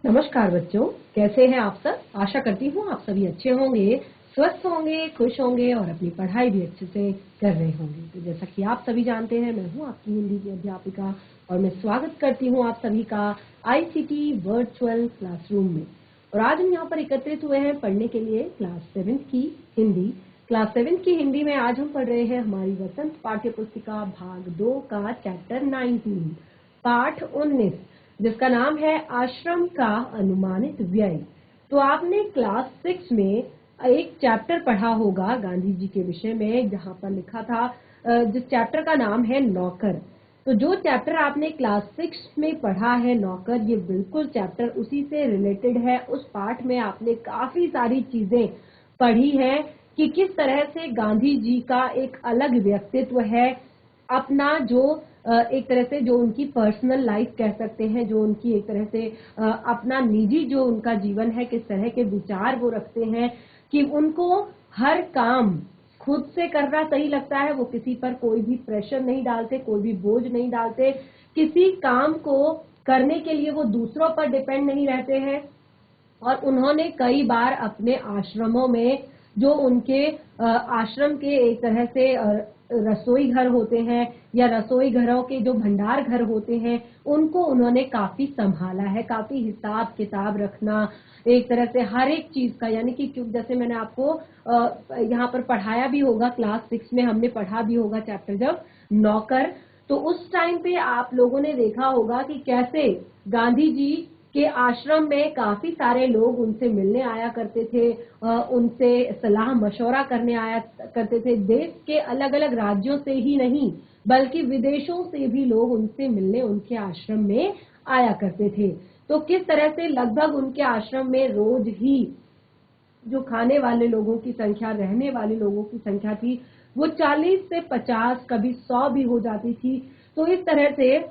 नमस्कार बच्चों, कैसे हैं आप सब। आशा करती हूँ आप सभी अच्छे होंगे, स्वस्थ होंगे, खुश होंगे और अपनी पढ़ाई भी अच्छे से कर रहे होंगे। तो जैसा कि आप सभी जानते हैं, मैं हूँ आपकी हिंदी की अध्यापिका और मैं स्वागत करती हूँ आप सभी का आईसीटी वर्चुअल क्लासरूम में। और आज हम यहाँ पर एकत्रित हुए हैं पढ़ने के लिए क्लास 7 की हिंदी। क्लास 7 की हिंदी में आज हम पढ़ रहे हैं हमारी वसंत पाठ्य पुस्तिका भाग 2 का चैप्टर 19, पाठ 19, जिसका नाम है आश्रम का अनुमानित व्यय। तो आपने क्लास 6 में एक चैप्टर पढ़ा होगा गांधी जी के विषय में, जहां पर लिखा था जिस चैप्टर का नाम है नौकर। तो जो चैप्टर आपने क्लास 6 में पढ़ा है नौकर, ये बिल्कुल चैप्टर उसी से रिलेटेड है। उस पाठ में आपने काफी सारी चीजें पढ़ी है कि किस तरह से गांधी जी का एक अलग व्यक्तित्व है, अपना जो एक तरह से जो उनकी पर्सनल लाइफ कह सकते हैं, जो उनकी एक तरह से अपना निजी जो उनका जीवन है, किस तरह के विचार वो रखते हैं कि उनको हर काम खुद से करना सही लगता है। वो किसी पर कोई भी प्रेशर नहीं डालते, कोई भी बोझ नहीं डालते, किसी काम को करने के लिए वो दूसरों पर डिपेंड नहीं रहते हैं। और उन्होंने कई बार अपने आश्रमों में जो उनके आश्रम के एक तरह से रसोई घर होते हैं या रसोई घरों के जो भंडार घर होते हैं, उनको उन्होंने काफी संभाला है। काफी हिसाब किताब रखना एक तरह से हर एक चीज का, यानी कि जैसे मैंने आपको यहाँ पर पढ़ाया भी होगा, क्लास 6 में हमने पढ़ा भी होगा चैप्टर जब नौकर। तो उस टाइम पे आप लोगों ने देखा होगा कि कैसे गांधी जी के आश्रम में काफी सारे लोग उनसे मिलने आया करते थे, उनसे सलाह मशवरा करने आया करते थे। देश के अलग अलग राज्यों से ही नहीं बल्कि विदेशों से भी लोग उनसे मिलने उनके आश्रम में आया करते थे। तो किस तरह से लगभग उनके आश्रम में रोज ही जो खाने वाले लोगों की संख्या, रहने वाले लोगों की संख्या थी, वो 40 से 50, कभी 100 भी हो जाती थी। तो इस तरह से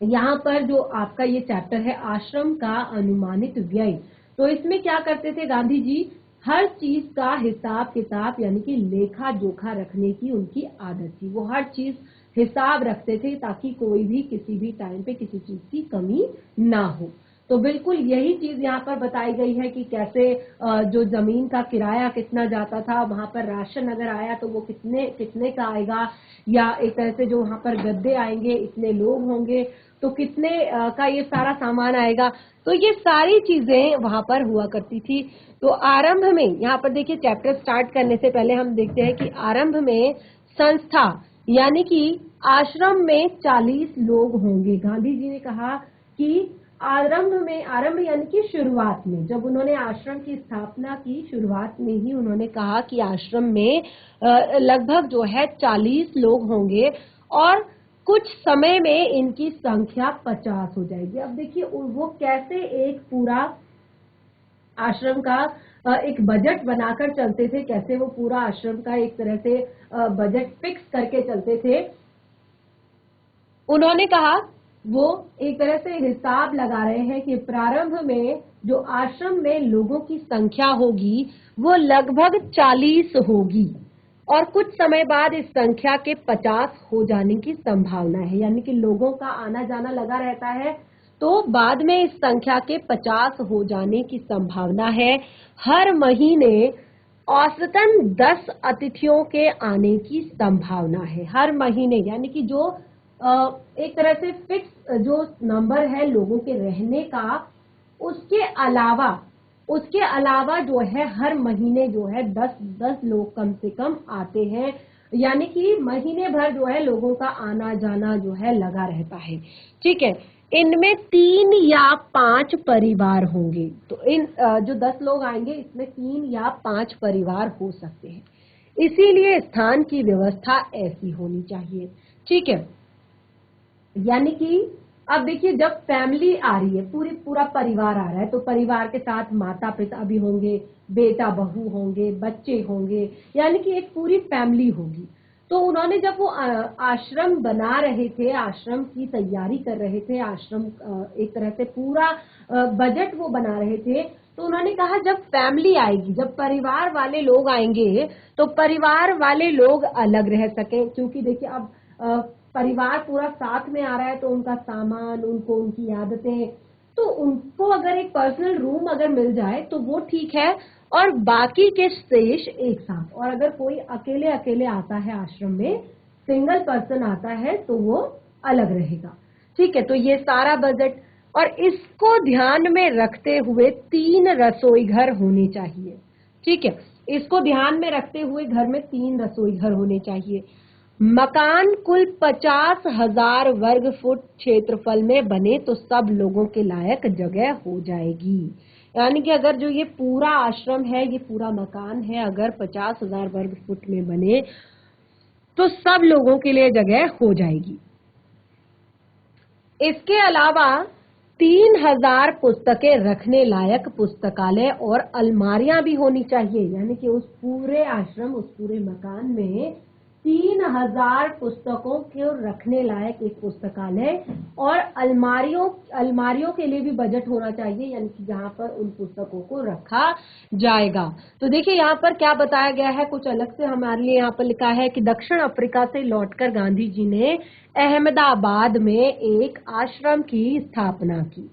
यहाँ पर जो आपका ये चैप्टर है आश्रम का अनुमानित व्यय, तो इसमें क्या करते थे गांधी जी, हर चीज का हिसाब किताब यानी कि लेखा जोखा रखने की उनकी आदत थी। वो हर चीज हिसाब रखते थे ताकि कोई भी किसी भी टाइम पे किसी चीज की कमी ना हो। तो बिल्कुल यही चीज यहाँ पर बताई गई है कि कैसे जो जमीन का किराया कितना जाता था, वहां पर राशन अगर आया तो वो कितने कितने का आएगा, या एक तरह से जो वहां पर गद्दे आएंगे, इतने लोग होंगे तो कितने का ये सारा सामान आएगा। तो ये सारी चीजें वहां पर हुआ करती थी। तो आरंभ में यहाँ पर देखिए, चैप्टर स्टार्ट करने से पहले हम देखते हैं कि आरंभ में संस्था यानी कि आश्रम में 40 लोग होंगे। गांधी जी ने कहा कि आरंभ यानी कि शुरुआत में, जब उन्होंने आश्रम की स्थापना की, शुरुआत में ही उन्होंने कहा कि आश्रम में लगभग जो है 40 लोग होंगे और कुछ समय में इनकी संख्या 50 हो जाएगी। अब देखिए वो कैसे एक पूरा आश्रम का एक बजट बनाकर चलते थे, कैसे वो पूरा आश्रम का एक तरह से बजट फिक्स करके चलते थे। उन्होंने कहा वो एक तरह से हिसाब लगा रहे हैं कि प्रारंभ में जो आश्रम में लोगों की संख्या होगी वो लगभग 40 होगी और कुछ समय बाद इस संख्या के 50 हो जाने की संभावना है। यानी कि लोगों का आना जाना लगा रहता है, तो बाद में इस संख्या के 50 हो जाने की संभावना है। हर महीने औसतन 10 अतिथियों के आने की संभावना है। हर महीने यानी कि जो एक तरह से फिक्स जो नंबर है लोगों के रहने का, उसके अलावा जो है हर महीने जो है 10 लोग कम से कम आते हैं। यानी कि महीने भर जो है लोगों का आना जाना जो है लगा रहता है। ठीक है, इनमें 3 या 5 परिवार होंगे। तो इन जो 10 लोग आएंगे इसमें 3 या 5 परिवार हो सकते हैं, इसीलिए स्थान की व्यवस्था ऐसी होनी चाहिए। ठीक है, यानी कि अब देखिए जब फैमिली आ रही है, पूरा परिवार आ रहा है, तो परिवार के साथ माता पिता भी होंगे, बेटा बहू होंगे, बच्चे होंगे, यानी कि एक पूरी फैमिली होगी। तो उन्होंने जब वो आश्रम बना रहे थे, आश्रम की तैयारी कर रहे थे, आश्रम एक तरह से पूरा बजट वो बना रहे थे, तो उन्होंने कहा जब फैमिली आएगी, जब परिवार वाले लोग आएंगे तो परिवार वाले लोग अलग रह सके। क्योंकि देखिए अब परिवार पूरा साथ में आ रहा है तो उनका सामान, उनको उनकी आदतें तो उनको अगर एक पर्सनल रूम अगर मिल जाए तो वो ठीक है, और बाकी के शेष एक साथ। और अगर कोई अकेले अकेले आता है आश्रम में, सिंगल पर्सन आता है, तो वो अलग रहेगा। ठीक है, तो ये सारा बजट, और इसको ध्यान में रखते हुए 3 रसोई घर होने चाहिए। ठीक है, इसको ध्यान में रखते हुए घर में 3 रसोई घर होने चाहिए। मकान कुल 50,000 वर्ग फुट क्षेत्रफल में बने तो सब लोगों के लायक जगह हो जाएगी। यानी कि अगर जो ये पूरा आश्रम है, ये पूरा मकान है, अगर 50,000 वर्ग फुट में बने तो सब लोगों के लिए जगह हो जाएगी। इसके अलावा 3,000 पुस्तकें रखने लायक पुस्तकालय और अलमारियां भी होनी चाहिए। यानी कि उस पूरे आश्रम, उस पूरे मकान में 3,000 पुस्तकों को रखने लायक एक पुस्तकालय और अलमारियों के लिए भी बजट होना चाहिए, यानी कि जहां पर उन पुस्तकों को रखा जाएगा। तो देखिए यहाँ पर क्या बताया गया है, कुछ अलग से हमारे लिए यहाँ पर लिखा है कि दक्षिण अफ्रीका से लौटकर गांधी जी ने अहमदाबाद में एक आश्रम की स्थापना की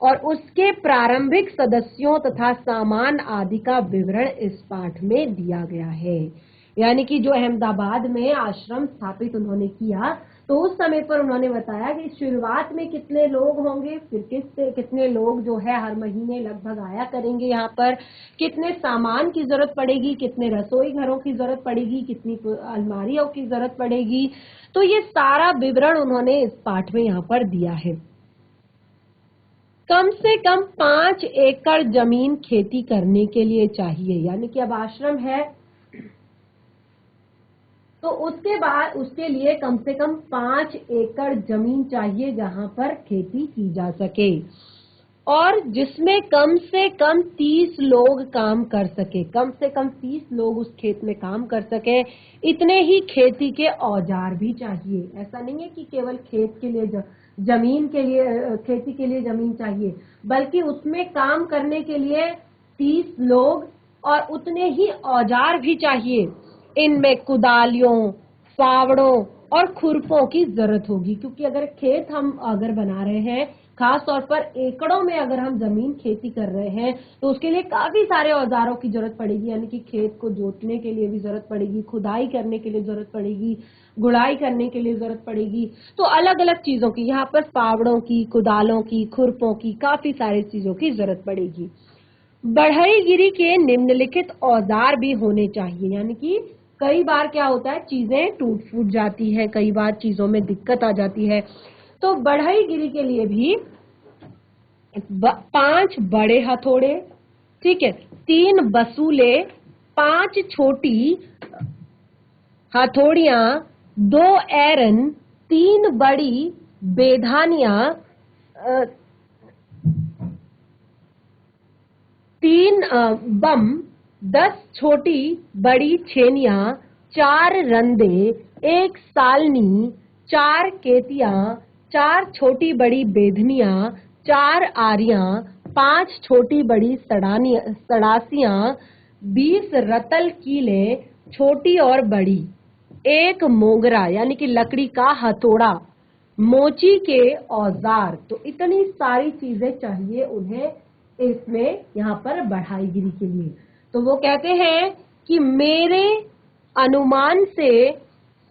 और उसके प्रारंभिक सदस्यों तथा सामान आदि का विवरण इस पाठ में दिया गया है। यानी कि जो अहमदाबाद में आश्रम स्थापित उन्होंने किया, तो उस समय पर उन्होंने बताया कि शुरुआत में कितने लोग होंगे, फिर कितने लोग जो है हर महीने लगभग आया करेंगे यहाँ पर, कितने सामान की जरूरत पड़ेगी, कितने रसोई घरों की जरूरत पड़ेगी, कितनी अलमारियों की जरूरत पड़ेगी। तो ये सारा विवरण उन्होंने इस पाठ में यहाँ पर दिया है। कम से कम 5 एकड़ जमीन खेती करने के लिए चाहिए। यानी कि अब आश्रम है तो उसके बाद उसके लिए कम से कम 5 एकड़ जमीन चाहिए जहां पर खेती की जा सके, और जिसमें कम से कम 30 लोग काम कर सके। कम से कम 30 लोग उस खेत में काम कर सके। इतने ही खेती के औजार भी चाहिए। ऐसा नहीं है कि केवल खेत के लिए जमीन के लिए, खेती के लिए जमीन चाहिए, बल्कि उसमें काम करने के लिए 30 लोग और उतने ही औजार भी चाहिए। इनमें कुदालियों, फावड़ों और खुरपों की जरूरत होगी, क्योंकि अगर खेत हम अगर बना रहे हैं, खास तौर पर एकड़ों में अगर हम जमीन खेती कर रहे हैं, तो उसके लिए काफी सारे औजारों की जरूरत पड़ेगी। यानी कि खेत को जोतने के लिए भी जरूरत पड़ेगी, खुदाई करने के लिए जरूरत पड़ेगी, गुड़ाई करने के लिए जरूरत पड़ेगी। तो अलग अलग चीजों की, यहाँ पर फावड़ों की, कुदालों की, खुरपों की, काफी सारी चीजों की जरूरत पड़ेगी। बढ़ईगिरी के निम्नलिखित औजार भी होने चाहिए। यानी कि कई बार क्या होता है, चीजें टूट फूट जाती है, कई बार चीजों में दिक्कत आ जाती है। तो बढ़ईगिरी के लिए भी 5 बड़े हथौड़े, ठीक है, 3 बसूले, 5 छोटी हथौड़ियां, 2 एरन, 3 बड़ी बेधानियां, 3 बम, 10 छोटी बड़ी छेनियां, 4 रंदे, 1 सालनी, 4 केतियां, 4 छोटी बड़ी बेधनियां, 4 आरियां, 5 छोटी बड़ी सड़ासियां, 20 रतल कीले, छोटी और बड़ी, 1 मोगरा यानी कि लकड़ी का हथौड़ा, मोची के औजार। तो इतनी सारी चीजें चाहिए उन्हें इसमें, यहाँ पर बढ़ाईगिरी के लिए। तो वो कहते हैं कि मेरे अनुमान से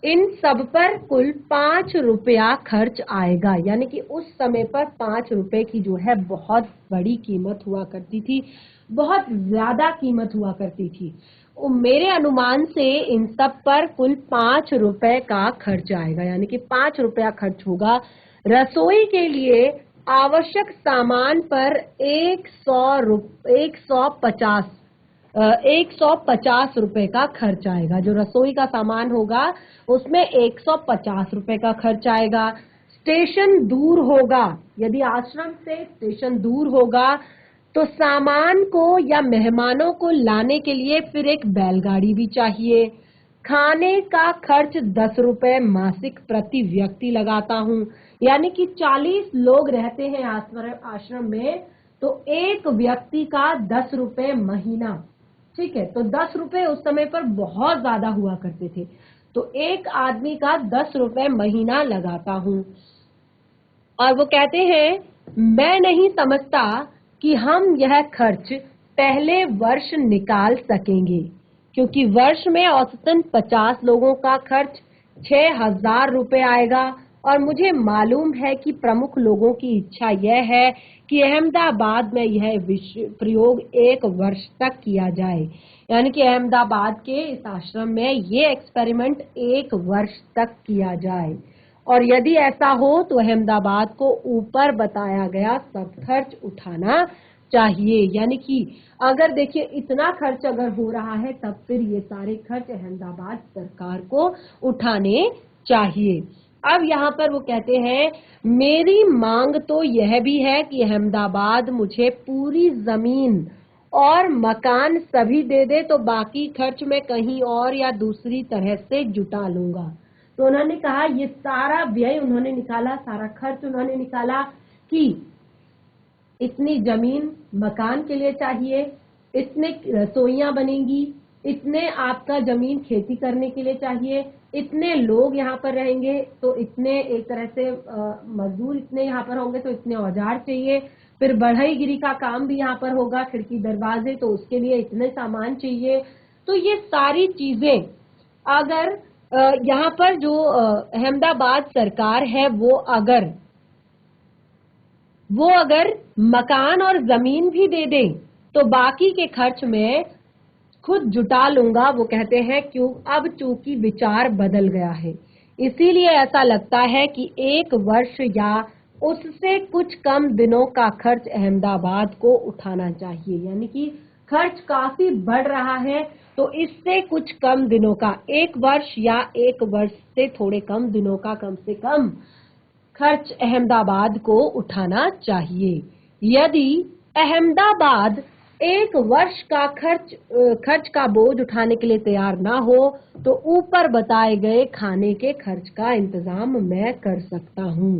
इन सब पर कुल 5 रुपया खर्च आएगा। यानी कि उस समय पर 5 रुपए की जो है बहुत बड़ी कीमत हुआ करती थी, बहुत ज्यादा कीमत हुआ करती थी। मेरे अनुमान से इन सब पर कुल 5 रुपए का खर्च आएगा। यानी कि 5 रुपया खर्च होगा। रसोई के लिए आवश्यक सामान पर 150 रुपए का खर्च आएगा। जो रसोई का सामान होगा उसमें 150 रुपए का खर्च आएगा। स्टेशन दूर होगा, यदि आश्रम से स्टेशन दूर होगा तो सामान को या मेहमानों को लाने के लिए फिर एक बैलगाड़ी भी चाहिए। खाने का खर्च 10 रुपए मासिक प्रति व्यक्ति लगाता हूँ। यानी कि 40 लोग रहते हैं आश्रम में, तो एक व्यक्ति का 10 रुपए महीना। ठीक है, तो 10 रुपए उस समय पर बहुत ज्यादा हुआ करते थे, तो एक आदमी का 10 रुपए महीना लगाता हूँ। और वो कहते हैं मैं नहीं समझता कि हम यह खर्च पहले वर्ष निकाल सकेंगे, क्योंकि वर्ष में औसतन 50 लोगों का खर्च 6,000 रुपए आएगा और मुझे मालूम है कि प्रमुख लोगों की इच्छा यह है कि अहमदाबाद में यह प्रयोग 1 वर्ष तक किया जाए, यानी कि अहमदाबाद के इस आश्रम में ये एक्सपेरिमेंट 1 वर्ष तक किया जाए। और यदि ऐसा हो तो अहमदाबाद को ऊपर बताया गया सब खर्च उठाना चाहिए। यानी कि अगर देखिए इतना खर्च अगर हो रहा है तब फिर ये सारे खर्च अहमदाबाद सरकार को उठाने चाहिए। अब यहाँ पर वो कहते हैं, मेरी मांग तो यह भी है कि अहमदाबाद मुझे पूरी जमीन और मकान सभी दे दे, तो बाकी खर्च मैं कहीं और या दूसरी तरह से जुटा लूंगा। तो उन्होंने कहा ये सारा व्यय उन्होंने निकाला, सारा खर्च उन्होंने निकाला कि इतनी जमीन मकान के लिए चाहिए, इतने रसोइयां बनेंगी, इतने आपका जमीन खेती करने के लिए चाहिए, इतने लोग यहाँ पर रहेंगे तो इतने एक तरह से मजदूर इतने यहाँ पर होंगे तो इतने औजार चाहिए, फिर बढ़ईगिरी का काम भी यहाँ पर होगा, खिड़की दरवाजे, तो उसके लिए इतने सामान चाहिए। तो ये सारी चीजें अगर यहाँ पर जो अहमदाबाद सरकार है वो अगर मकान और जमीन भी दे दे तो बाकी के खर्च में खुद जुटा लूंगा। वो कहते हैं क्यों, अब चूंकि विचार बदल गया है इसीलिए ऐसा लगता है कि 1 वर्ष या उससे कुछ कम दिनों का खर्च अहमदाबाद को उठाना चाहिए। यानी कि खर्च काफी बढ़ रहा है तो इससे कुछ कम दिनों का 1 वर्ष या 1 वर्ष से थोड़े कम दिनों का कम से कम खर्च अहमदाबाद को उठाना चाहिए। यदि अहमदाबाद 1 वर्ष का खर्च का बोझ उठाने के लिए तैयार ना हो तो ऊपर बताए गए खाने के खर्च का इंतजाम मैं कर सकता हूँ।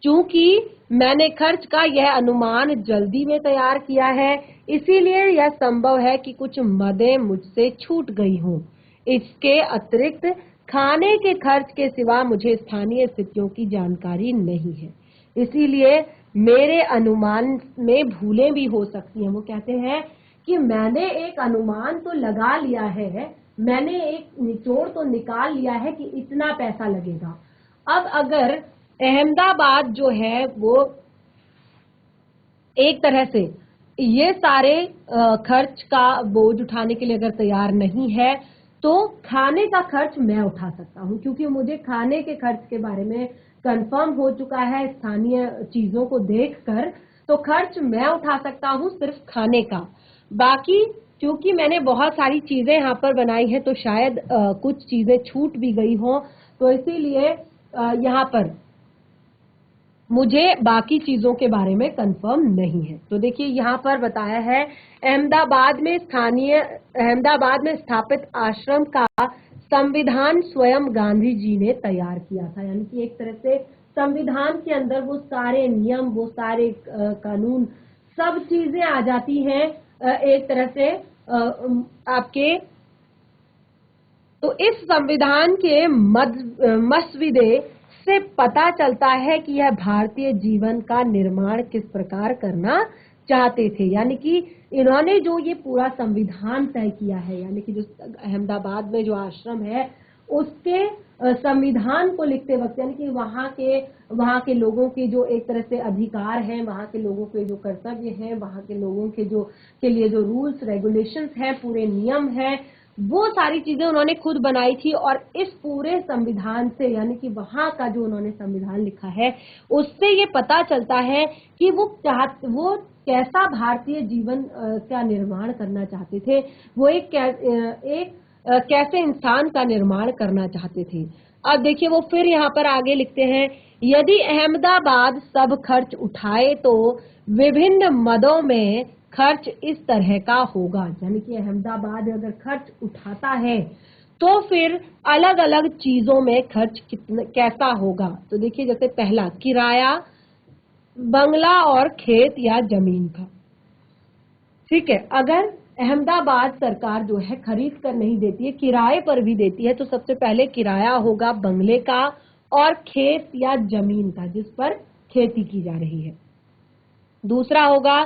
चूंकि मैंने खर्च का यह अनुमान जल्दी में तैयार किया है इसीलिए यह संभव है कि कुछ मदें मुझसे छूट गई हों। इसके अतिरिक्त खाने के खर्च के सिवा मुझे स्थानीय स्थितियों की जानकारी नहीं है, इसीलिए मेरे अनुमान में भूलें भी हो सकती हैं। वो कहते हैं कि मैंने एक अनुमान तो लगा लिया है, मैंने एक निचोड़ तो निकाल लिया है कि इतना पैसा लगेगा। अब अगर अहमदाबाद जो है वो एक तरह से ये सारे खर्च का बोझ उठाने के लिए अगर तैयार नहीं है तो खाने का खर्च मैं उठा सकता हूँ, क्योंकि मुझे खाने के खर्च के बारे में कंफर्म हो चुका है स्थानीय चीजों को देखकर, तो खर्च मैं उठा सकता हूँ सिर्फ खाने का। बाकी क्योंकि मैंने बहुत सारी चीजें यहाँ पर बनाई हैं तो शायद कुछ चीजें छूट भी गई हों, तो इसीलिए यहाँ पर मुझे बाकी चीजों के बारे में कंफर्म नहीं है। तो देखिए यहाँ पर बताया है अहमदाबाद में स्थापित आश्रम का संविधान स्वयं गांधी जी ने तैयार किया था। यानी कि एक तरह से संविधान के अंदर वो सारे नियम, वो सारे कानून, सब चीजें आ जाती हैं एक तरह से आपके। तो इस संविधान के मसविदे से पता चलता है कि यह भारतीय जीवन का निर्माण किस प्रकार करना चाहते थे। यानी कि इन्होंने जो ये पूरा संविधान तय किया है, यानी कि जो अहमदाबाद में जो आश्रम है उसके संविधान को लिखते वक्त, यानी कि वहाँ के लोगों के जो एक तरह से अधिकार हैं, वहाँ के लोगों के जो कर्तव्य हैं, वहाँ के लोगों के लिए जो रूल्स रेगुलेशंस हैं, पूरे नियम हैं, वो सारी चीजें उन्होंने खुद बनाई थी। और इस पूरे संविधान से, यानी कि वहां का जो उन्होंने संविधान लिखा है उससे ये पता चलता है कि वो कैसा भारतीय जीवन का निर्माण करना चाहते थे, वो एक कैसे इंसान का निर्माण करना चाहते थे। अब देखिए वो फिर यहाँ पर आगे लिखते हैं, यदि अहमदाबाद सब खर्च उठाए तो विभिन्न मदों में खर्च इस तरह का होगा। यानी कि अहमदाबाद अगर खर्च उठाता है तो फिर अलग अलग चीजों में खर्च कैसा होगा। तो देखिए जैसे पहला, किराया, बंगला और खेत या जमीन का। ठीक है, अगर अहमदाबाद सरकार जो है खरीद कर नहीं देती है, किराए पर भी देती है, तो सबसे पहले किराया होगा बंगले का और खेत या जमीन का जिस पर खेती की जा रही है। दूसरा होगा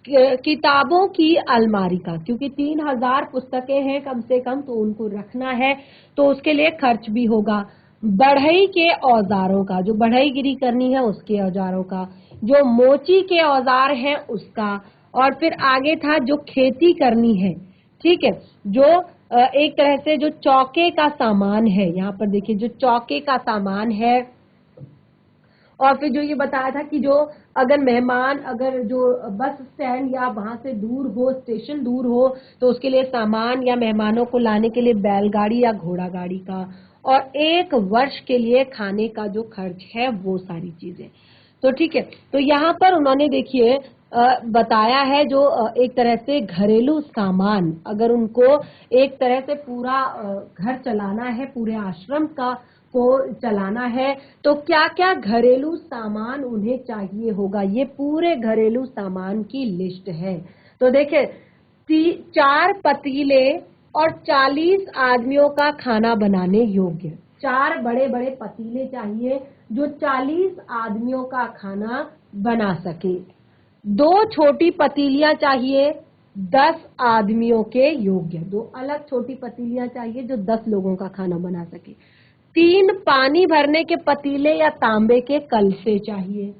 किताबों की अलमारी का, क्योंकि 3000 पुस्तकें हैं कम से कम, तो उनको रखना है तो उसके लिए खर्च भी होगा। बढ़ई के औजारों का, जो बढ़ईगिरी करनी है उसके औजारों का, जो मोची के औजार हैं उसका, और फिर आगे था जो खेती करनी है, ठीक है, जो एक तरह से जो चौके का सामान है, यहाँ पर देखिए जो चौके का सामान है, और फिर जो ये बताया था कि जो अगर मेहमान अगर जो बस स्टैंड या वहां से दूर हो, स्टेशन दूर हो, तो उसके लिए सामान या मेहमानों को लाने के लिए बैलगाड़ी या घोड़ा गाड़ी का, और 1 वर्ष के लिए खाने का जो खर्च है वो सारी चीजें। तो ठीक है, तो यहाँ पर उन्होंने देखिए बताया है जो एक तरह से घरेलू सामान, अगर उनको एक तरह से पूरा घर चलाना है, पूरे आश्रम का को चलाना है, तो क्या क्या घरेलू सामान उन्हें चाहिए होगा, ये पूरे घरेलू सामान की लिस्ट है। तो देखिए 4 पतीले और 40 आदमियों का खाना बनाने योग्य, 4 बड़े बड़े पतीले चाहिए जो 40 आदमियों का खाना बना सके। 2 छोटी पतीलियां चाहिए 10 आदमियों के योग्य, 2 अलग छोटी पतीलियां चाहिए जो 10 लोगों का खाना बना सके। 3 पानी भरने के पतीले या तांबे के कलसे चाहिए,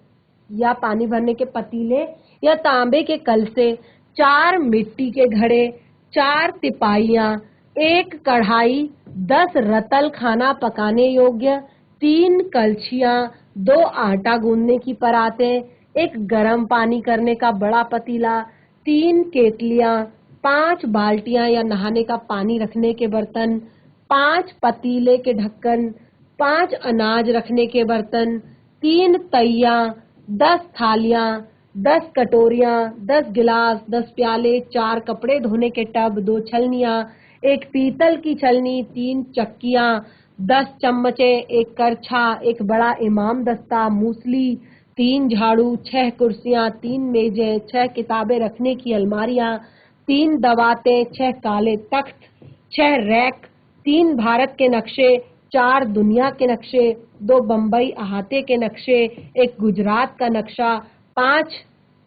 या पानी भरने के पतीले या तांबे के कलसे। 4 मिट्टी के घड़े, 4 तिपाइयां, 1 कढ़ाई, 10 रतल खाना पकाने योग्य, 3 कलछियां, 2 आटा गूंदने की परातें, 1 गर्म पानी करने का बड़ा पतीला, 3 केतलियां, 5 बाल्टियां या नहाने का पानी रखने के बर्तन, 5 पतीले के ढक्कन, 5 अनाज रखने के बर्तन, 3 तैया, 10 थालियां, 10 कटोरियां, 10 गिलास, 10 प्याले, 4 कपड़े धोने के टब, 2 छलनियां, 1 पीतल की छलनी, 3 चक्कियां, 10 चम्मचे, 1 करछा, 1 बड़ा इमाम दस्ता, मूसली, 3 झाड़ू, 6 कुर्सियां, 3 मेजें, 6 किताबें रखने की अलमारियां, 3 दवातें, 6 काले तख्त, 6 रैक, 3 भारत के नक्शे, 4 दुनिया के नक्शे, 2 बंबई अहाते के नक्शे, 1 गुजरात का नक्शा, 5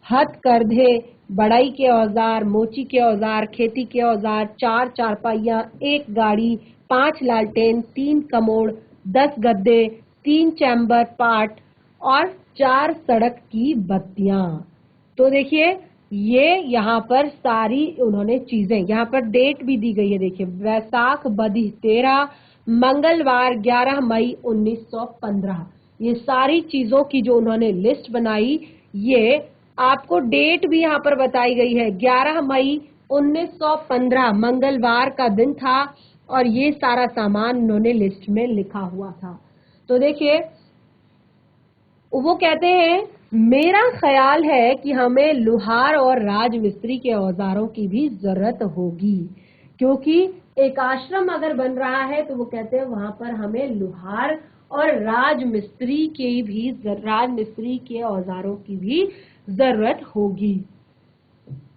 हथकरघे, बढ़ई के औजार, मोची के औजार, खेती के औजार, 4 चारपाइयां, 1 गाड़ी, 5 लालटेन, 3 कमोड, 10 गद्दे, 3 चैम्बर पार्ट और 4 सड़क की बत्तियां। तो देखिए ये यहाँ पर सारी उन्होंने चीजें, यहाँ पर डेट भी दी गई है, देखिए वैसाख बदी 13, मंगलवार 11 मई 1915, ये सारी चीजों की जो उन्होंने लिस्ट बनाई, ये आपको डेट भी यहाँ पर बताई गई है, 11 मई 1915 मंगलवार का दिन था, और ये सारा सामान उन्होंने लिस्ट में लिखा हुआ था। तो देखिए वो कहते हैं मेरा ख्याल है कि हमें लोहार और राजमिस्त्री के औजारों की भी जरूरत होगी, क्योंकि एक आश्रम अगर बन रहा है तो वो कहते हैं वहां पर हमें लोहार और राजमिस्त्री के औजारों की भी जरूरत होगी।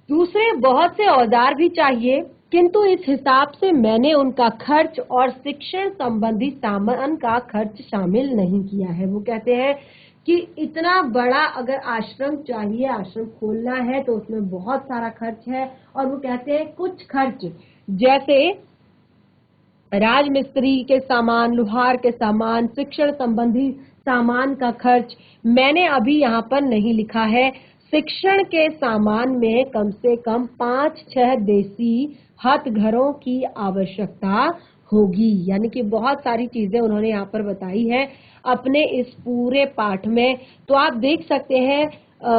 दूसरे बहुत से औजार भी चाहिए, किंतु इस हिसाब से मैंने उनका खर्च और शिक्षण संबंधी सामान का खर्च शामिल नहीं किया है। वो कहते हैं कि इतना बड़ा अगर आश्रम चाहिए, आश्रम खोलना है तो उसमें बहुत सारा खर्च है, और वो कहते हैं कुछ खर्च जैसे राजमिस्त्री के सामान, लोहार के सामान, शिक्षण संबंधी सामान का खर्च मैंने अभी यहाँ पर नहीं लिखा है। शिक्षण के सामान में कम से कम 5-6 देसी हथघरों की आवश्यकता होगी, यानी कि बहुत सारी चीजें उन्होंने यहाँ पर बताई है अपने इस पूरे पाठ में। तो आप देख सकते हैं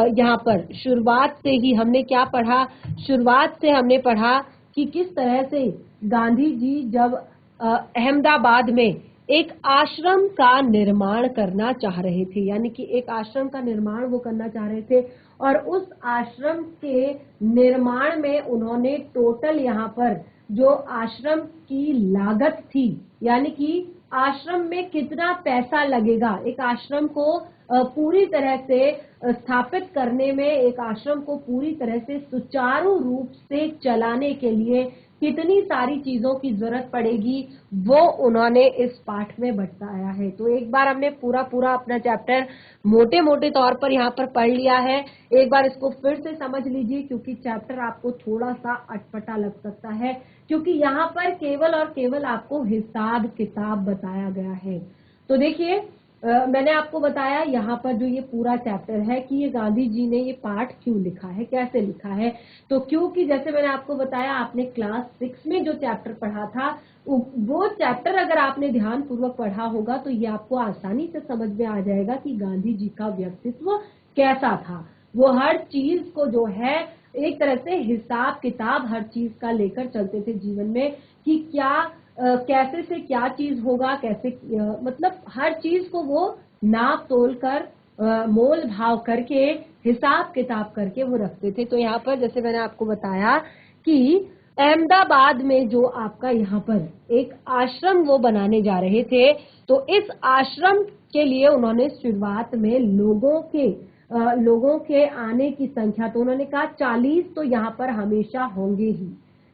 यहाँ पर शुरुआत से ही हमने क्या पढ़ा, शुरुआत से हमने पढ़ा कि किस तरह से गांधी जी जब अहमदाबाद में एक आश्रम का निर्माण करना चाह रहे थे, यानी कि एक आश्रम का निर्माण वो करना चाह रहे थे, और उस आश्रम के निर्माण में उन्होंने टोटल यहाँ पर जो आश्रम की लागत थी, यानी कि आश्रम में कितना पैसा लगेगा, एक आश्रम को पूरी तरह से स्थापित करने में, एक आश्रम को पूरी तरह से सुचारू रूप से चलाने के लिए कितनी सारी चीजों की जरूरत पड़ेगी, वो उन्होंने इस पाठ में बताया है। तो एक बार हमने पूरा पूरा अपना चैप्टर मोटे मोटे तौर पर यहाँ पर पढ़ लिया है। एक बार इसको फिर से समझ लीजिए, क्योंकि चैप्टर आपको थोड़ा सा अटपटा लग सकता है, क्योंकि यहाँ पर केवल और केवल आपको हिसाब किताब बताया गया है। तो देखिए, मैंने आपको बताया यहाँ पर जो ये पूरा चैप्टर है कि ये गांधी जी ने ये पाठ क्यों लिखा है, कैसे लिखा है। तो क्योंकि जैसे मैंने आपको बताया, आपने क्लास 6 में जो चैप्टर पढ़ा था, वो चैप्टर अगर आपने ध्यान पूर्वक पढ़ा होगा तो ये आपको आसानी से समझ में आ जाएगा कि गांधी जी का व्यक्तित्व कैसा था। वो हर चीज को जो है एक तरह से हिसाब किताब हर चीज का लेकर चलते थे जीवन में, कि क्या कैसे से क्या चीज होगा, कैसे मतलब हर चीज को वो नाप तोल कर मोल भाव करके हिसाब किताब करके वो रखते थे। तो यहाँ पर जैसे मैंने आपको बताया कि अहमदाबाद में जो आपका यहाँ पर एक आश्रम वो बनाने जा रहे थे, तो इस आश्रम के लिए उन्होंने शुरुआत में लोगों के आने की संख्या, तो उन्होंने कहा 40 तो यहाँ पर हमेशा होंगे ही,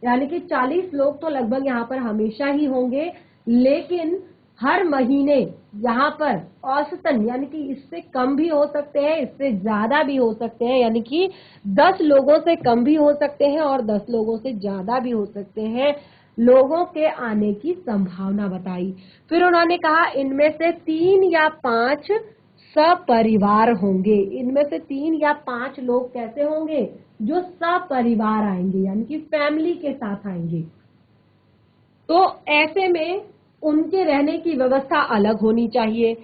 यानी कि 40 लोग तो लगभग यहाँ पर हमेशा ही होंगे, लेकिन हर महीने यहाँ पर औसतन, यानी कि इससे कम भी हो सकते हैं, इससे ज्यादा भी हो सकते हैं, यानी कि 10 लोगों से कम भी हो सकते हैं और 10 लोगों से ज्यादा भी हो सकते हैं, लोगों के आने की संभावना बताई। फिर उन्होंने कहा इनमें से 3 या 5 सपरिवार होंगे। इनमें से 3 या 5 लोग कैसे होंगे, जो सपरिवार आएंगे, यानी कि फैमिली के साथ आएंगे। तो ऐसे में उनके रहने की व्यवस्था अलग होनी चाहिए,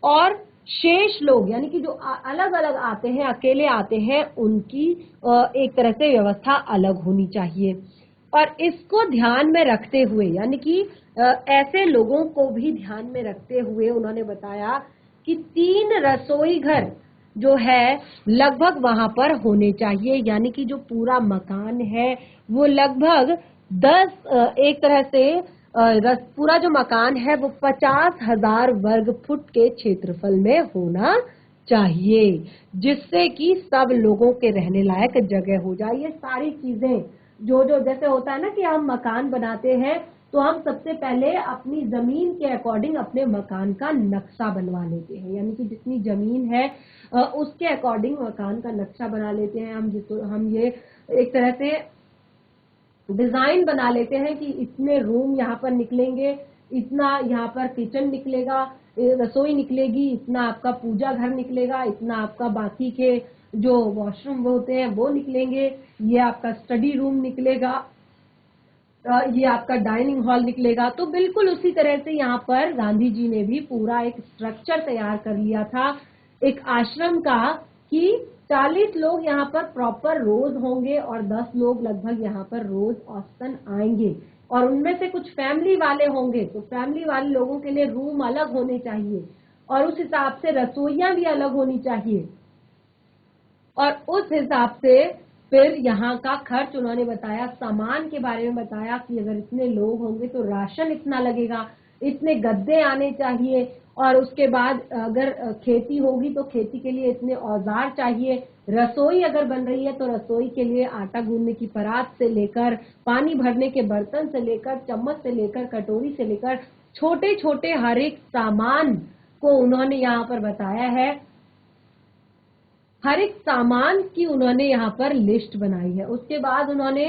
और शेष लोग यानी कि जो अलग अलग आते हैं, अकेले आते हैं, उनकी एक तरह से व्यवस्था अलग होनी चाहिए। और इसको ध्यान में रखते हुए, यानी कि ऐसे लोगों को भी ध्यान में रखते हुए उन्होंने बताया कि 3 रसोई घर जो है लगभग वहां पर होने चाहिए, यानी कि जो पूरा मकान है वो लगभग 10 एक तरह से पूरा जो मकान है वो 50,000 वर्ग फुट के क्षेत्रफल में होना चाहिए, जिससे कि सब लोगों के रहने लायक जगह हो जाए। ये सारी चीजें जो जैसे होता है ना कि हम मकान बनाते हैं, तो हम सबसे पहले अपनी जमीन के अकॉर्डिंग अपने मकान का नक्शा बनवा लेते हैं, यानी कि जितनी जमीन है उसके अकॉर्डिंग मकान का नक्शा बना लेते हैं। हम ये एक तरह से डिजाइन बना लेते हैं कि इतने रूम यहाँ पर निकलेंगे, इतना यहाँ पर किचन निकलेगा, रसोई निकलेगी, इतना आपका पूजा घर निकलेगा, इतना आपका बाकी के जो वॉशरूम होते हैं वो निकलेंगे, ये आपका स्टडी रूम निकलेगा, ये आपका डाइनिंग हॉल निकलेगा। तो बिल्कुल उसी तरह से यहाँ पर गांधी जी ने भी पूरा एक स्ट्रक्चर तैयार कर लिया था एक आश्रम का, कि 40 लोग यहाँ पर प्रॉपर रोज होंगे और 10 लोग लगभग यहाँ पर रोज औसतन आएंगे, और उनमें से कुछ फैमिली वाले होंगे, तो फैमिली वाले लोगों के लिए रूम अलग होने चाहिए, और उस हिसाब से रसोइयां भी अलग होनी चाहिए, और उस हिसाब से फिर यहाँ का खर्च उन्होंने बताया, सामान के बारे में बताया कि अगर इतने लोग होंगे तो राशन इतना लगेगा, इतने गद्दे आने चाहिए, और उसके बाद अगर खेती होगी तो खेती के लिए इतने औजार चाहिए, रसोई अगर बन रही है तो रसोई के लिए आटा गूंदने की परात से लेकर, पानी भरने के बर्तन से लेकर, चम्मच से लेकर, कटोरी से लेकर, छोटे छोटे हर एक सामान को उन्होंने यहाँ पर बताया है। हर एक सामान की उन्होंने यहाँ पर लिस्ट बनाई है। उसके बाद उन्होंने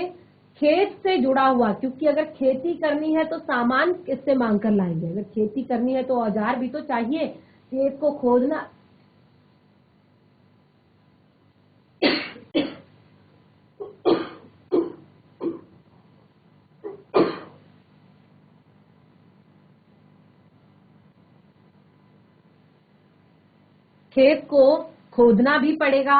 खेत से जुड़ा हुआ, क्योंकि अगर खेती करनी है तो सामान किससे मांग कर लाएंगे, अगर खेती करनी है तो औजार भी तो चाहिए, खेत को खोदना खेत को खोदना भी पड़ेगा,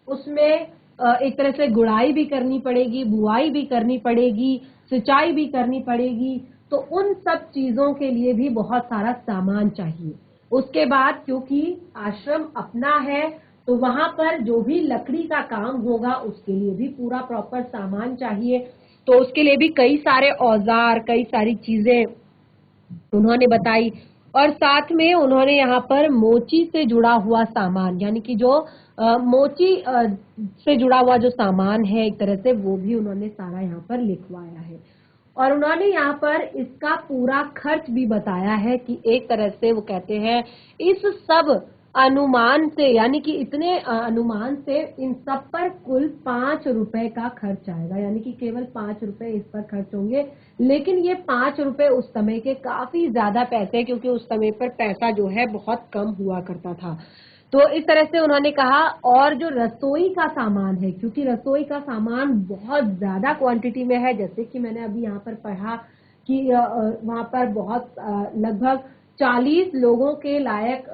उसमें एक तरह से गुड़ाई भी करनी पड़ेगी, बुआई भी करनी पड़ेगी, सिंचाई भी करनी पड़ेगी, तो उन सब चीजों के लिए भी बहुत सारा सामान चाहिए। उसके बाद क्योंकि आश्रम अपना है तो वहां पर जो भी लकड़ी का काम होगा उसके लिए भी पूरा प्रॉपर सामान चाहिए, तो उसके लिए भी कई सारे औजार, कई सारी चीजें उन्होंने बताई। और साथ में उन्होंने यहाँ पर मोची से जुड़ा हुआ सामान, यानी कि जो मोची से जुड़ा हुआ जो सामान है एक तरह से, वो भी उन्होंने सारा यहाँ पर लिखवाया है। और उन्होंने यहाँ पर इसका पूरा खर्च भी बताया है कि एक तरह से वो कहते हैं इस सब अनुमान से, यानी कि इतने अनुमान से इन सब पर कुल 5 रुपए का खर्च आएगा, यानी कि केवल 5 रुपए इस पर खर्च होंगे। लेकिन ये 5 रुपए उस समय के काफी ज्यादा पैसे, क्योंकि उस समय पर पैसा जो है बहुत कम हुआ करता था। तो इस तरह से उन्होंने कहा। और जो रसोई का सामान है, क्योंकि रसोई का सामान बहुत ज्यादा क्वांटिटी में है, जैसे कि मैंने अभी यहाँ पर पढ़ा कि वहां पर बहुत लगभग 40 लोगों के लायक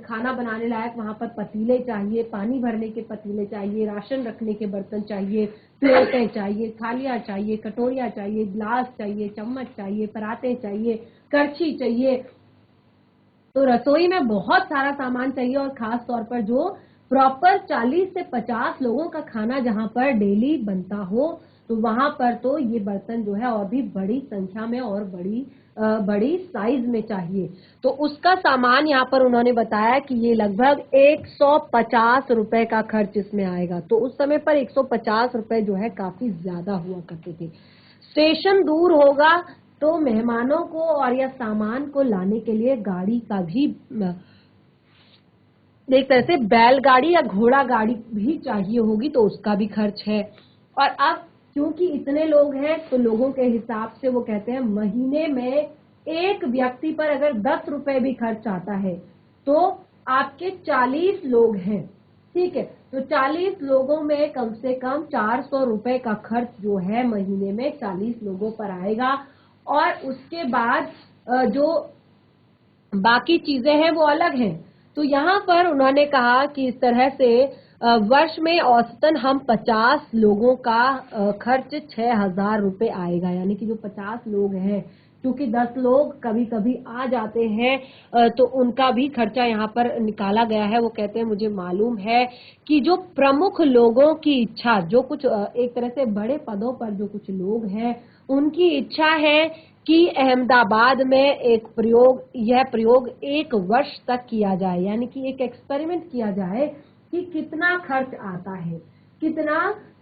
खाना बनाने लायक वहां पर पतीले चाहिए, पानी भरने के पतीले चाहिए, राशन रखने के बर्तन चाहिए, प्लेटें चाहिए, थालियां चाहिए, कटोरियां चाहिए, ग्लास चाहिए, चम्मच चाहिए, पराते चाहिए, करछी चाहिए। तो रसोई में बहुत सारा सामान चाहिए, और खास तौर पर जो प्रॉपर 40 से 50 लोगों का खाना जहां पर डेली बनता हो, तो वहां पर तो ये बर्तन जो है और भी बड़ी संख्या में और बड़ी साइज में चाहिए। तो उसका सामान यहाँ पर उन्होंने बताया कि ये लगभग 150 रुपए का खर्च इसमें आएगा। तो उस समय पर 150 रुपए जो है काफी ज्यादा हुआ करते थे। स्टेशन दूर होगा तो मेहमानों को और या सामान को लाने के लिए गाड़ी का भी, एक तरह से बैलगाड़ी या घोड़ा गाड़ी भी चाहिए होगी, तो उसका भी खर्च है। और अब क्योंकि इतने लोग हैं तो लोगों के हिसाब से वो कहते हैं महीने में एक व्यक्ति पर अगर 10 रुपए भी खर्च आता है तो आपके 40 लोग हैं, ठीक है, तो 40 लोगों में कम से कम 400 रुपए का खर्च जो है महीने में 40 लोगों पर आएगा। और उसके बाद जो बाकी चीजें हैं वो अलग हैं। तो यहाँ पर उन्होंने कहा कि इस तरह से वर्ष में औसतन हम 50 लोगों का खर्च 6,000 रुपए आएगा, यानी कि जो 50 लोग हैं, क्योंकि 10 लोग कभी कभी आ जाते हैं तो उनका भी खर्चा यहाँ पर निकाला गया है। वो कहते हैं मुझे मालूम है कि जो प्रमुख लोगों की इच्छा, जो कुछ एक तरह से बड़े पदों पर जो कुछ लोग हैं, उनकी इच्छा है कि अहमदाबाद में यह प्रयोग 1 वर्ष तक किया जाए, यानी कि एक एक्सपेरिमेंट किया जाए कि कितना खर्च आता है, कितना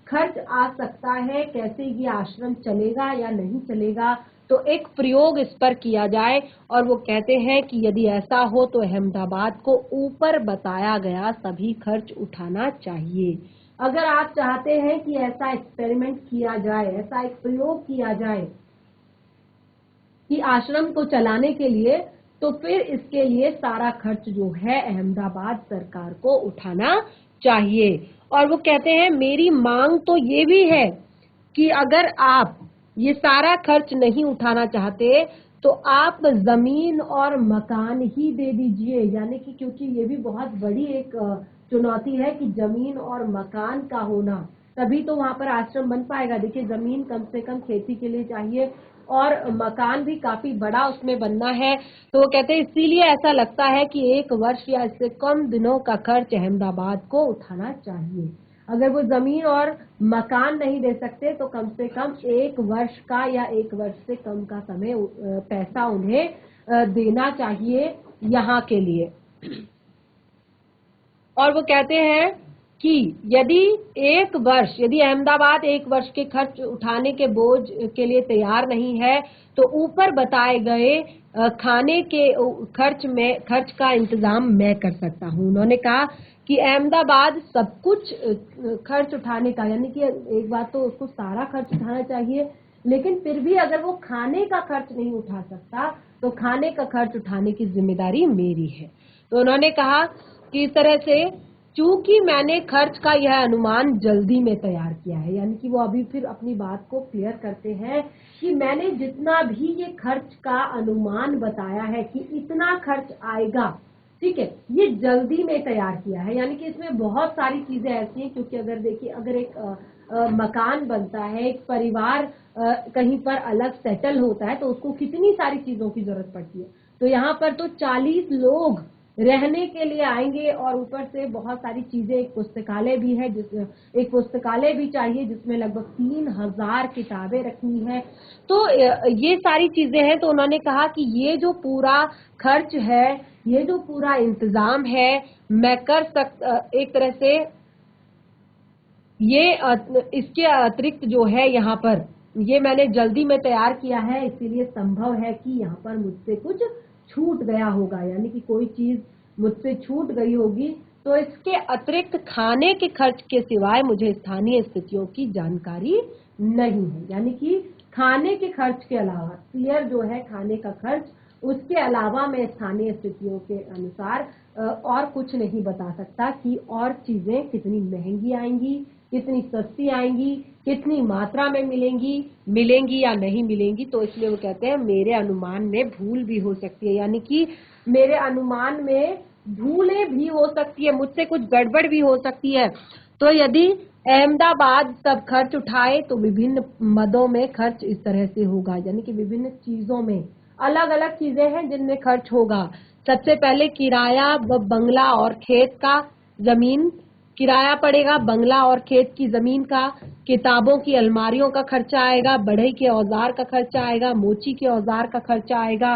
खर्च आ सकता है, कैसे ये आश्रम चलेगा या नहीं चलेगा। तो एक प्रयोग इस पर किया जाए। और वो कहते हैं कि यदि ऐसा हो तो अहमदाबाद को ऊपर बताया गया सभी खर्च उठाना चाहिए। अगर आप चाहते हैं कि ऐसा एक्सपेरिमेंट किया जाए, ऐसा एक प्रयोग किया जाए कि आश्रम को चलाने के लिए, तो फिर इसके लिए सारा खर्च जो है अहमदाबाद सरकार को उठाना चाहिए। और वो कहते हैं मेरी मांग तो ये भी है कि अगर आप ये सारा खर्च नहीं उठाना चाहते तो आप जमीन और मकान ही दे दीजिए, यानी कि क्योंकि ये भी बहुत बड़ी एक चुनौती है कि जमीन और मकान का होना, तभी तो वहां पर आश्रम बन पाएगा। देखिए जमीन कम से कम खेती के लिए चाहिए और मकान भी काफी बड़ा उसमें बनना है। तो वो कहते हैं इसीलिए ऐसा लगता है कि 1 वर्ष या इससे कम दिनों का खर्च अहमदाबाद को उठाना चाहिए। अगर वो जमीन और मकान नहीं दे सकते तो कम से कम 1 वर्ष का या 1 वर्ष से कम का समय पैसा उन्हें देना चाहिए यहाँ के लिए। और वो कहते हैं कि यदि अहमदाबाद 1 वर्ष के खर्च उठाने के बोझ के लिए तैयार नहीं है तो ऊपर बताए गए खाने के खर्च का इंतजाम मैं कर सकता हूँ। उन्होंने कहा कि अहमदाबाद सब कुछ खर्च उठाने का, यानी कि एक बात तो उसको सारा खर्च उठाना चाहिए, लेकिन फिर भी अगर वो खाने का खर्च नहीं उठा सकता तो खाने का खर्च उठाने की जिम्मेदारी मेरी है। तो उन्होंने कहा कि इस तरह से चूंकि मैंने खर्च का यह अनुमान जल्दी में तैयार किया है, यानी कि वो अभी फिर अपनी बात को क्लियर करते हैं कि मैंने जितना भी ये खर्च का अनुमान बताया है कि इतना खर्च आएगा, ठीक है, ये जल्दी में तैयार किया है। यानी कि इसमें बहुत सारी चीजें ऐसी हैं, क्योंकि अगर देखिए अगर एक मकान बनता है, एक परिवार कहीं पर अलग सेटल होता है तो उसको कितनी सारी चीजों की जरूरत पड़ती है। तो यहाँ पर तो 40 लोग रहने के लिए आएंगे और ऊपर से बहुत सारी चीजें, एक पुस्तकालय भी है, एक पुस्तकालय भी चाहिए जिसमें लगभग 3000 किताबें रखनी है। तो ये सारी चीजें हैं। तो उन्होंने कहा कि ये जो पूरा खर्च है, ये जो पूरा इंतजाम है, मैं कर एक तरह से ये इसके अतिरिक्त जो है यहाँ पर, ये मैंने जल्दी में तैयार किया है, इसीलिए संभव है कि यहाँ पर मुझसे कुछ छूट गया होगा, यानी कि कोई चीज मुझसे छूट गई होगी। तो इसके अतिरिक्त खाने के खर्च के सिवाय मुझे स्थानीय स्थितियों की जानकारी नहीं है, यानी कि खाने के खर्च के अलावा, क्लियर जो है खाने का खर्च, उसके अलावा मैं स्थानीय स्थितियों के अनुसार और कुछ नहीं बता सकता कि और चीजें कितनी महंगी आएंगी, कितनी सस्ती आएंगी, कितनी मात्रा में मिलेंगी या नहीं मिलेंगी। तो इसलिए वो कहते हैं मेरे अनुमान में भूल भी हो सकती है, यानी कि मेरे अनुमान में भूलें भी हो सकती है, मुझसे कुछ गड़बड़ भी हो सकती है। तो यदि अहमदाबाद सब खर्च उठाए तो विभिन्न मदों में खर्च इस तरह से होगा, यानी कि विभिन्न चीजों में अलग अलग चीजें हैं जिनमें खर्च होगा। सबसे पहले किराया व बंगला और खेत का, जमीन किराया पड़ेगा, बंगला और खेत की जमीन का, किताबों की अलमारियों का खर्चा आएगा, बढ़ई के औजार का खर्चा आएगा, मोची के औजार का खर्चा आएगा,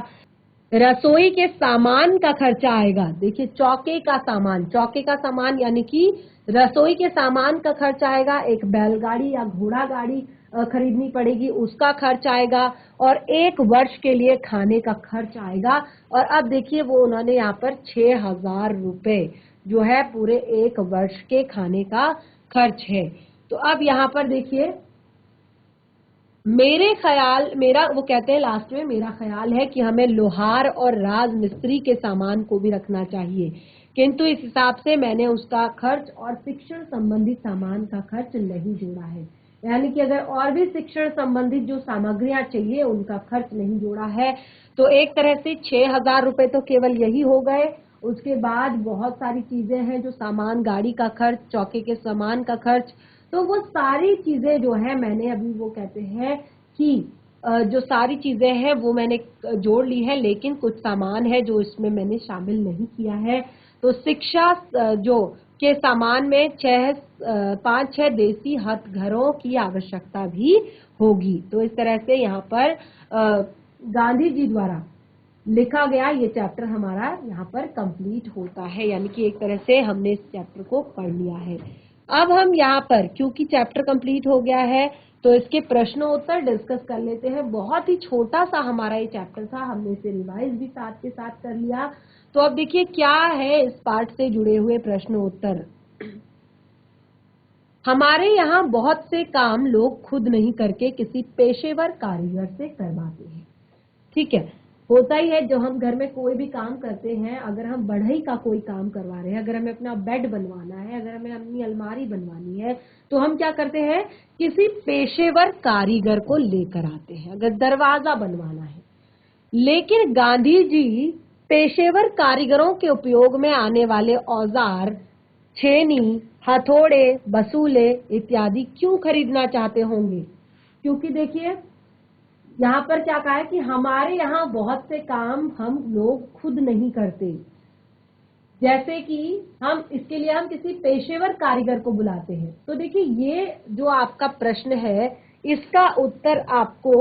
रसोई के सामान का खर्चा आएगा। देखिए चौके का सामान यानी कि रसोई के सामान का खर्च आएगा, एक बैलगाड़ी या घोड़ा गाड़ी खरीदनी पड़ेगी, उसका खर्च आएगा, और 1 वर्ष के लिए खाने का खर्च आएगा। और अब देखिए वो उन्होंने यहाँ पर 6000 रुपए जो है पूरे 1 वर्ष के खाने का खर्च है। तो अब यहाँ पर देखिए मेरा वो कहते हैं लास्ट में, मेरा ख्याल है कि हमें लोहार और राज मिस्त्री के सामान को भी रखना चाहिए, किंतु इस हिसाब से मैंने उसका खर्च और शिक्षण संबंधित सामान का खर्च नहीं जोड़ा है, यानी कि अगर और भी शिक्षण संबंधित जो सामग्रियां चाहिए उनका खर्च नहीं जोड़ा है। तो एक तरह से 6000 रुपए तो केवल यही हो गए। उसके बाद बहुत सारी चीजें हैं, जो सामान, गाड़ी का खर्च, चौके के सामान का खर्च, तो वो सारी चीजें जो है मैंने अभी वो कहते हैं कि जो सारी चीजें हैं वो मैंने जोड़ ली है, लेकिन कुछ सामान है जो इसमें मैंने शामिल नहीं किया है। तो शिक्षा जो के सामान में 5-6 देसी हथघरों की आवश्यकता भी होगी। तो इस तरह से यहाँ पर गांधी जी द्वारा लिखा गया ये चैप्टर हमारा यहाँ पर कंप्लीट होता है, यानी कि एक तरह से हमने इस चैप्टर को पढ़ लिया है। अब हम यहाँ पर, क्योंकि चैप्टर कंप्लीट हो गया है, तो इसके प्रश्नों उत्तर डिस्कस कर लेते हैं। बहुत ही छोटा सा हमारा ये चैप्टर था, हमने इसे रिवाइज भी साथ के साथ कर लिया। तो अब देखिए क्या है इस पार्ट से जुड़े हुए प्रश्न उत्तर। हमारे यहाँ बहुत से काम लोग खुद नहीं करके किसी पेशेवर कारीगर से करवाते हैं। ठीक है, होता ही है, जो हम घर में कोई भी काम करते हैं, अगर हम बढ़ई का कोई काम करवा रहे हैं, अगर हमें अपना बेड बनवाना है, अगर हमें अपनी अलमारी बनवानी है, तो हम क्या करते हैं, किसी पेशेवर कारीगर को लेकर आते हैं। अगर दरवाजा बनवाना है, लेकिन गांधी जी पेशेवर कारीगरों के उपयोग में आने वाले औजार, छेनी, हथौड़े, बसूले इत्यादि क्यों खरीदना चाहते होंगे? क्योंकि देखिए यहाँ पर क्या कहा है कि हमारे यहाँ बहुत से काम हम लोग खुद नहीं करते, जैसे कि इसके लिए हम किसी पेशेवर कारीगर को बुलाते हैं। तो देखिए ये जो आपका प्रश्न है, इसका उत्तर आपको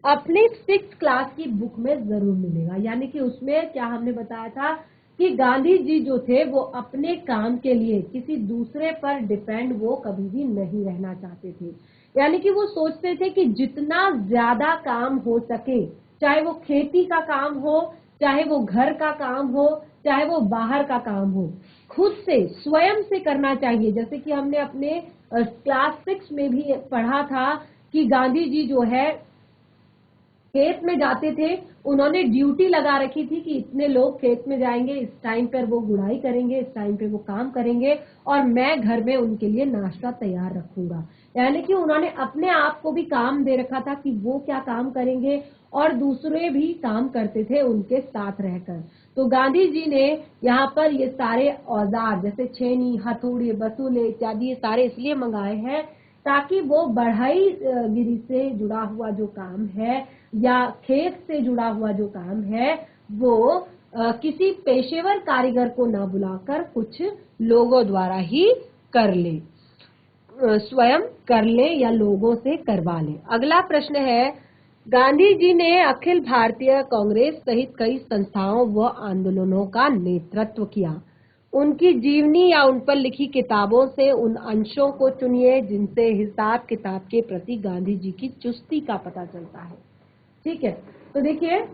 अपने 6th क्लास की बुक में जरूर मिलेगा। यानी कि उसमें क्या हमने बताया था कि गांधी जी जो थे वो अपने काम के लिए किसी दूसरे पर डिपेंड वो कभी भी नहीं रहना चाहते थे। यानी कि वो सोचते थे कि जितना ज्यादा काम हो सके, चाहे वो खेती का काम हो, चाहे वो घर का काम हो, चाहे वो बाहर का काम हो, खुद से स्वयं से करना चाहिए। जैसे कि हमने अपने क्लास 6 में भी पढ़ा था कि गांधी जी जो है खेत में जाते थे, उन्होंने ड्यूटी लगा रखी थी कि इतने लोग खेत में जाएंगे, इस टाइम पर वो गुड़ाई करेंगे, इस टाइम पे वो काम करेंगे, और मैं घर में उनके लिए नाश्ता तैयार रखूंगा। यानी कि उन्होंने अपने आप को भी काम दे रखा था कि वो क्या काम करेंगे, और दूसरे भी काम करते थे उनके साथ रहकर। तो गांधी जी ने यहाँ पर ये सारे औजार, जैसे छेनी, हथौड़े, बसूले इत्यादि, ये सारे इसलिए मंगाए हैं ताकि वो बढ़ई गिरी से जुड़ा हुआ जो काम है या खेत से जुड़ा हुआ जो काम है वो किसी पेशेवर कारीगर को ना बुलाकर कुछ लोगों द्वारा ही कर ले, स्वयं कर ले या लोगों से करवा ले। अगला प्रश्न है, गांधी जी ने अखिल भारतीय कांग्रेस सहित कई संस्थाओं व आंदोलनों का नेतृत्व किया। उनकी जीवनी या उन पर लिखी किताबों से उन अंशों को चुनिए जिनसे हिसाब किताब के प्रति गांधी जी की चुस्ती का पता चलता है। ठीक है, तो देखिए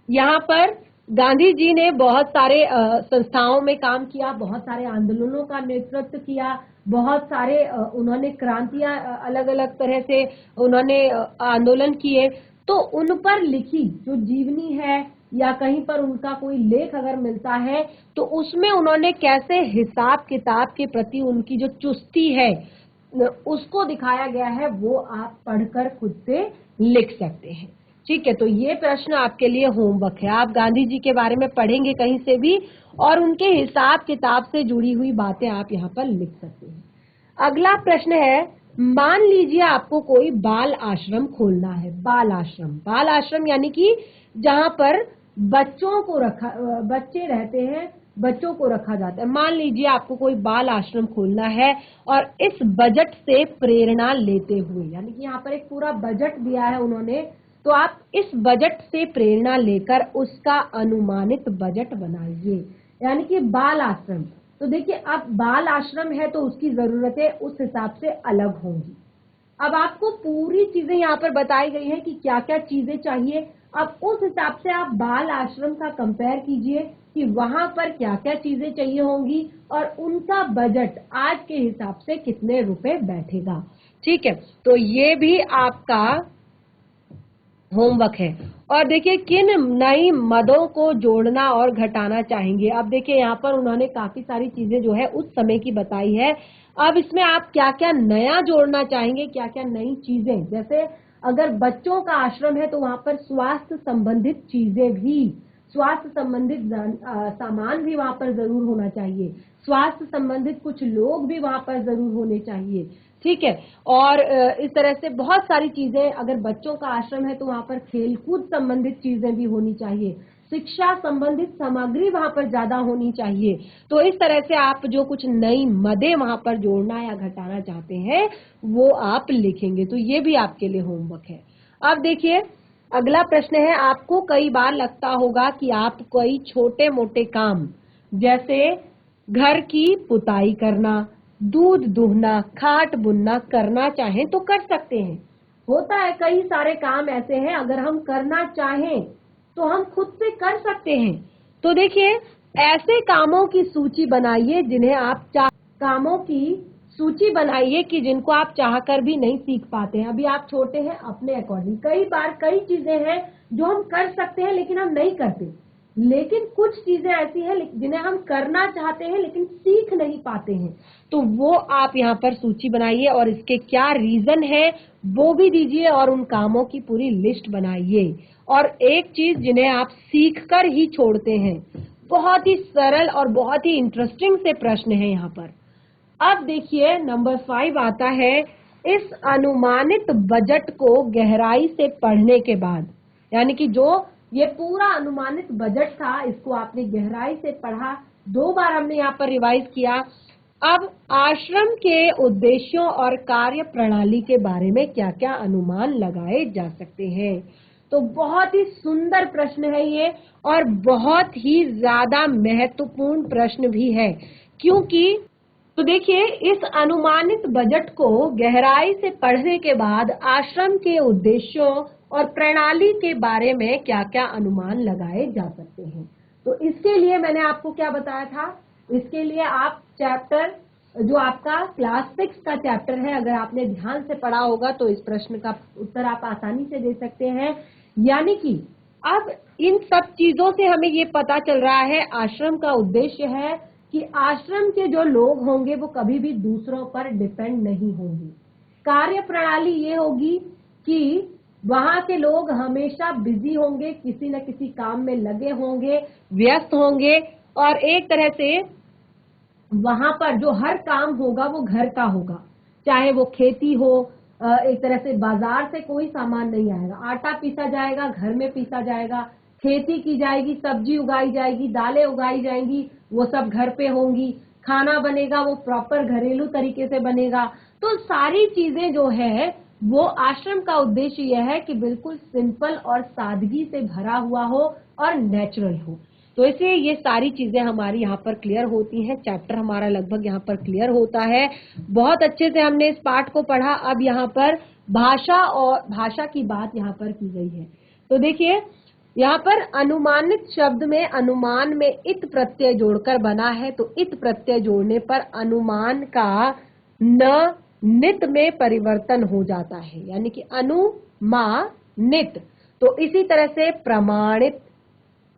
यहाँ पर गांधी जी ने बहुत सारे संस्थाओं में काम किया, बहुत सारे आंदोलनों का नेतृत्व किया, बहुत सारे उन्होंने क्रांतियां अलग अलग तरह से उन्होंने आंदोलन किए। तो उन पर लिखी जो जीवनी है या कहीं पर उनका कोई लेख अगर मिलता है तो उसमें उन्होंने कैसे हिसाब किताब के प्रति उनकी जो चुस्ती है उसको दिखाया गया है, वो आप पढ़कर खुद से लिख सकते हैं। ठीक है, तो ये प्रश्न आपके लिए होमवर्क है। आप गांधी जी के बारे में पढ़ेंगे कहीं से भी और उनके हिसाब किताब से जुड़ी हुई बातें आप यहाँ पर लिख सकते हैं। अगला प्रश्न है, मान लीजिए आपको कोई बाल आश्रम खोलना है। बाल आश्रम यानी कि जहाँ पर बच्चे रहते हैं, बच्चों को रखा जाता है। मान लीजिए आपको कोई बाल आश्रम खोलना है और इस बजट से प्रेरणा लेते हुए, यानी कि यहाँ पर एक पूरा बजट दिया है उन्होंने, तो आप इस बजट से प्रेरणा लेकर उसका अनुमानित बजट बनाइए। यानी कि बाल आश्रम, तो देखिए अब बाल आश्रम है तो उसकी जरूरतें उस हिसाब से अलग होंगी। अब आपको पूरी चीजें यहाँ पर बताई गई हैं कि क्या क्या चीजें चाहिए। अब उस हिसाब से आप बाल आश्रम का कंपेयर कीजिए कि वहां पर क्या क्या चीजें चाहिए होंगी और उनका बजट आज के हिसाब से कितने रुपए बैठेगा। ठीक है, तो ये भी आपका होमवर्क है। और देखिए किन नई मदों को जोड़ना और घटाना चाहेंगे। अब देखिए यहाँ पर उन्होंने काफी सारी चीजें जो है उस समय की बताई है। अब इसमें आप क्या क्या नया जोड़ना चाहेंगे, क्या क्या नई चीजें, जैसे अगर बच्चों का आश्रम है तो वहां पर स्वास्थ्य संबंधित चीजें भी, स्वास्थ्य संबंधित सामान भी वहां पर जरूर होना चाहिए, स्वास्थ्य संबंधित कुछ लोग भी वहां पर जरूर होने चाहिए। ठीक है, और इस तरह से बहुत सारी चीजें, अगर बच्चों का आश्रम है तो वहां पर खेलकूद संबंधित चीजें भी होनी चाहिए, शिक्षा संबंधित सामग्री वहां पर ज्यादा होनी चाहिए। तो इस तरह से आप जो कुछ नई मदें वहां पर जोड़ना या घटाना चाहते हैं वो आप लिखेंगे। तो ये भी आपके लिए होमवर्क है। अब देखिए अगला प्रश्न है, आपको कई बार लगता होगा कि आप कोई छोटे मोटे काम जैसे घर की पुताई करना, दूध दूहना, खाट बुनना करना चाहें तो कर सकते हैं। होता है कई सारे काम ऐसे हैं अगर हम करना चाहें तो हम खुद से कर सकते हैं। तो देखिए ऐसे कामों की सूची बनाइए जिन्हें आप कामों की सूची बनाइए कि जिनको आप चाहकर भी नहीं सीख पाते हैं। अभी आप छोटे हैं, अपने अकॉर्डिंग कई बार कई चीजें हैं जो हम कर सकते हैं लेकिन हम नहीं करते, लेकिन कुछ चीजें ऐसी हैं जिन्हें हम करना चाहते हैं लेकिन सीख नहीं पाते हैं। तो वो आप यहाँ पर सूची बनाइए और इसके क्या रीजन है वो भी दीजिए और उन कामों की पूरी लिस्ट बनाइए। और एक चीज जिन्हें आप सीख कर ही छोड़ते हैं, बहुत ही सरल और बहुत ही इंटरेस्टिंग से प्रश्न है यहाँ पर। अब देखिए नंबर 5 आता है, इस अनुमानित बजट को गहराई से पढ़ने के बाद, यानी कि जो ये पूरा अनुमानित बजट था इसको आपने गहराई से पढ़ा, 2 बार हमने यहाँ पर रिवाइज किया। अब आश्रम के उद्देश्यों और कार्य प्रणाली के बारे में क्या क्या अनुमान लगाए जा सकते हैं। तो बहुत ही सुंदर प्रश्न है ये और बहुत ही ज्यादा महत्वपूर्ण प्रश्न भी है, क्योंकि तो देखिए इस अनुमानित बजट को गहराई से पढ़ने के बाद आश्रम के उद्देश्यों और प्रणाली के बारे में क्या क्या अनुमान लगाए जा सकते हैं। तो इसके लिए मैंने आपको क्या बताया था, इसके लिए आप चैप्टर जो आपका क्लास 6 का चैप्टर है, अगर आपने ध्यान से पढ़ा होगा तो इस प्रश्न का उत्तर आप आसानी से दे सकते हैं। यानी कि अब इन सब चीजों से हमें ये पता चल रहा है, आश्रम का उद्देश्य है कि आश्रम के जो लोग होंगे वो कभी भी दूसरों पर डिपेंड नहीं होंगे। कार्य प्रणाली ये होगी कि वहां के लोग हमेशा बिजी होंगे, किसी न किसी काम में लगे होंगे, व्यस्त होंगे, और एक तरह से वहां पर जो हर काम होगा वो घर का होगा, चाहे वो खेती हो, एक तरह से बाजार से कोई सामान नहीं आएगा, आटा पीसा जाएगा, घर में पीसा जाएगा, खेती की जाएगी, सब्जी उगाई जाएगी, दालें उगाई जाएंगी, वो सब घर पे होंगी, खाना बनेगा वो प्रॉपर घरेलू तरीके से बनेगा। तो सारी चीजें जो है वो आश्रम का उद्देश्य यह है कि बिल्कुल सिंपल और सादगी से भरा हुआ हो और नेचुरल हो। तो इसलिए ये सारी चीजें हमारी यहाँ पर क्लियर होती हैं। चैप्टर हमारा लगभग यहाँ पर क्लियर होता है। बहुत अच्छे से हमने इस पार्ट को पढ़ा। अब यहाँ पर भाषा और भाषा की बात यहाँ पर की गई है। तो देखिए यहाँ पर अनुमानित शब्द में अनुमान में इत प्रत्यय जोड़कर बना है। तो इत प्रत्यय जोड़ने पर अनुमान का न नित में परिवर्तन हो जाता है, यानी कि अनुमानित। तो इसी तरह से प्रमाणित,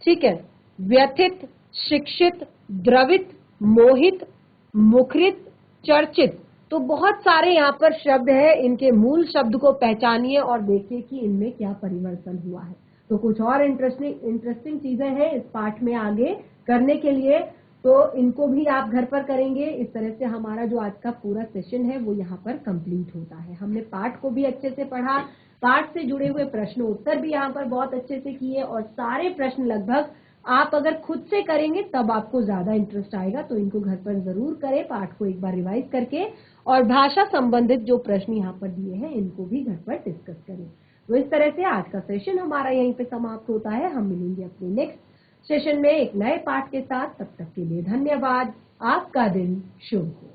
ठीक है, व्यथित, शिक्षित, द्रवित, मोहित, मुखरित, चर्चित। तो बहुत सारे यहाँ पर शब्द है। इनके मूल शब्द को पहचानिए और देखिए कि इनमें क्या परिवर्तन हुआ है। तो कुछ और इंटरेस्टिंग चीजें हैं इस पाठ में आगे करने के लिए, तो इनको भी आप घर पर करेंगे। इस तरह से हमारा जो आज का पूरा सेशन है वो यहाँ पर कंप्लीट होता है। हमने पाठ को भी अच्छे से पढ़ा, पाठ से जुड़े हुए प्रश्न उत्तर भी यहाँ पर बहुत अच्छे से किए, और सारे प्रश्न लगभग आप अगर खुद से करेंगे तब आपको ज्यादा इंटरेस्ट आएगा। तो इनको घर पर जरूर करें, पाठ को एक बार रिवाइज करके, और भाषा संबंधित जो प्रश्न यहाँ पर दिए हैं इनको भी घर पर डिस्कस करें। तो इस तरह से आज का सेशन हमारा यहीं पे समाप्त होता है। हम मिलेंगे अपने नेक्स्ट सेशन में एक नए पाठ के साथ। तब तक के लिए धन्यवाद। आपका दिन शुभ हो।